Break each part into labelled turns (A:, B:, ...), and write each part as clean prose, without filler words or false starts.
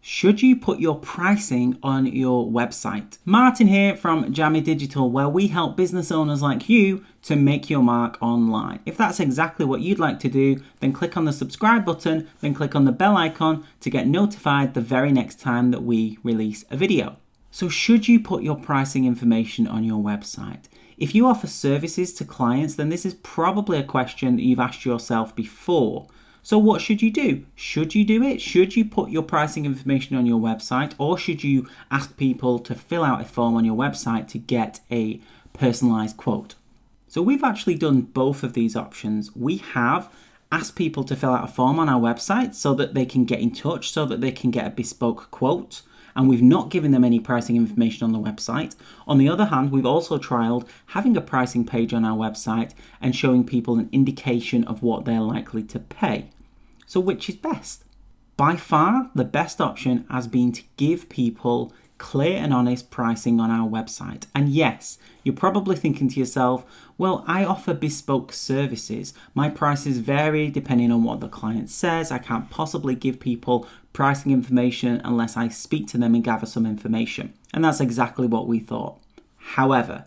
A: Should you put your pricing on your website? Martin here from Jammy Digital, where we help business owners like you to make your mark online. If that's exactly what you'd like to do, then click on the subscribe button, then click on the bell icon to get notified the very next time that we release a video. So should you put your pricing information on your website? If you offer services to clients, then this is probably a question that you've asked yourself before. So what should you do? Should you do it? Should you put your pricing information on your website, or should you ask people to fill out a form on your website to get a personalized quote? So we've actually done both of these options. We have asked people to fill out a form on our website so that they can get in touch, so that they can get a bespoke quote, and we've not given them any pricing information on the website. On the other hand, we've also trialed having a pricing page on our website and showing people an indication of what they're likely to pay. So which is best? By far, the best option has been to give people clear and honest pricing on our website. And yes, you're probably thinking to yourself, well, I offer bespoke services. My prices vary depending on what the client says. I can't possibly give people pricing information unless I speak to them and gather some information. And that's exactly what we thought. However,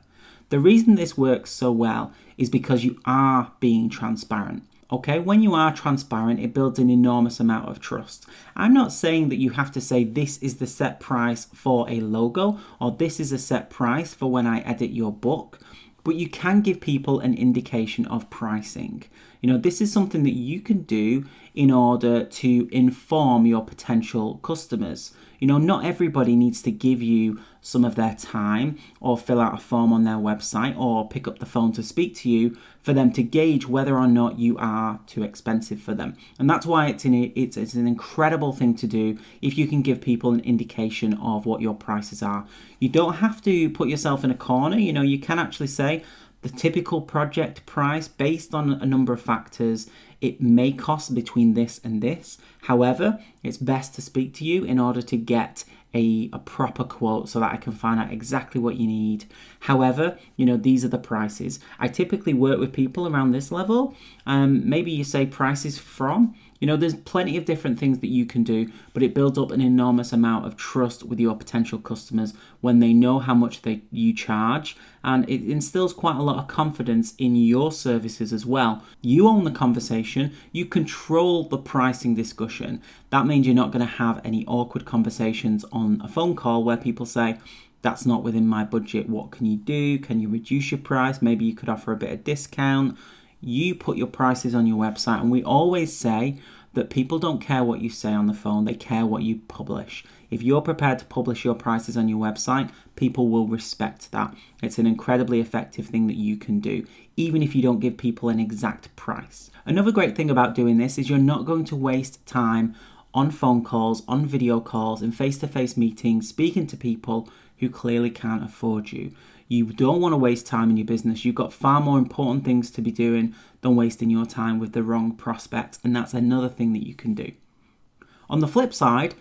A: the reason this works so well is because you are being transparent. Okay, when you are transparent, it builds an enormous amount of trust. I'm not saying that you have to say this is the set price for a logo or this is a set price for when I edit your book, but you can give people an indication of pricing. This is something that you can do in order to inform your potential customers. Not everybody needs to give you some of their time or fill out a form on their website or pick up the phone to speak to you for them to gauge whether or not you are too expensive for them. And that's why it's an incredible thing to do if you can give people an indication of what your prices are. You don't have to put yourself in a corner. You can actually say the typical project price based on a number of factors. It may cost between this and this. However, it's best to speak to you in order to get a proper quote so that I can find out exactly what you need. However, these are the prices. I typically work with people around this level. Maybe you say prices from. There's plenty of different things that you can do, but it builds up an enormous amount of trust with your potential customers when they know how much you charge, and it instills quite a lot of confidence in your services as well. You own the conversation, you control the pricing discussion. That means you're not going to have any awkward conversations on a phone call where people say, that's not within my budget, what can you do? Can you reduce your price? Maybe you could offer a bit of discount. You put your prices on your website, and we always say that people don't care what you say on the phone, they care what you publish. If you're prepared to publish your prices on your website, people will respect that. It's an incredibly effective thing that you can do, even if you don't give people an exact price. Another great thing about doing this is you're not going to waste time on phone calls, on video calls, in face-to-face meetings, speaking to people who clearly can't afford you. You don't want to waste time in your business. You've got far more important things to be doing than wasting your time with the wrong prospects, and that's another thing that you can do. On the flip side,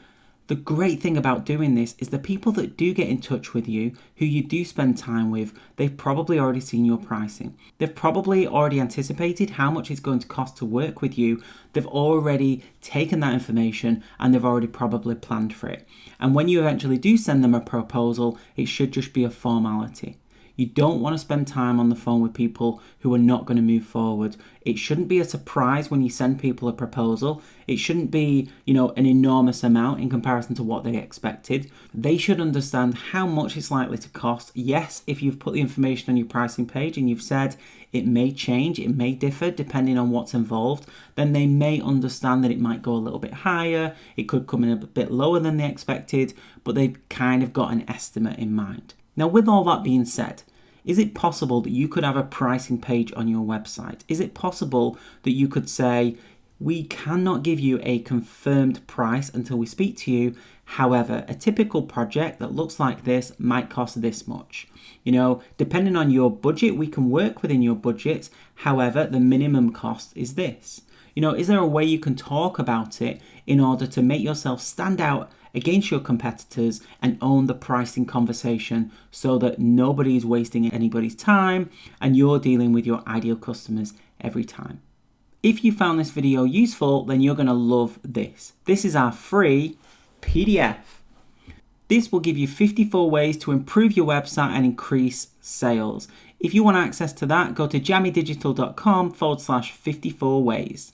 A: the great thing about doing this is the people that do get in touch with you, who you do spend time with, they've probably already seen your pricing. They've probably already anticipated how much it's going to cost to work with you. They've already taken that information and they've already probably planned for it. And when you eventually do send them a proposal, it should just be a formality. You don't want to spend time on the phone with people who are not going to move forward. It shouldn't be a surprise when you send people a proposal. It shouldn't be, an enormous amount in comparison to what they expected. They should understand how much it's likely to cost. Yes, if you've put the information on your pricing page and you've said it may change, it may differ depending on what's involved, then they may understand that it might go a little bit higher. It could come in a bit lower than they expected, but they've kind of got an estimate in mind. Now, with all that being said, is it possible that you could have a pricing page on your website? Is it possible that you could say, we cannot give you a confirmed price until we speak to you. However, a typical project that looks like this might cost this much. Depending on your budget, we can work within your budgets. However, the minimum cost is this. Is there a way you can talk about it in order to make yourself stand out against your competitors and own the pricing conversation so that nobody's wasting anybody's time and you're dealing with your ideal customers every time? If you found this video useful, then you're going to love this. This is our free PDF. This will give you 54 ways to improve your website and increase sales. If you want access to that, go to jammydigital.com/54 ways.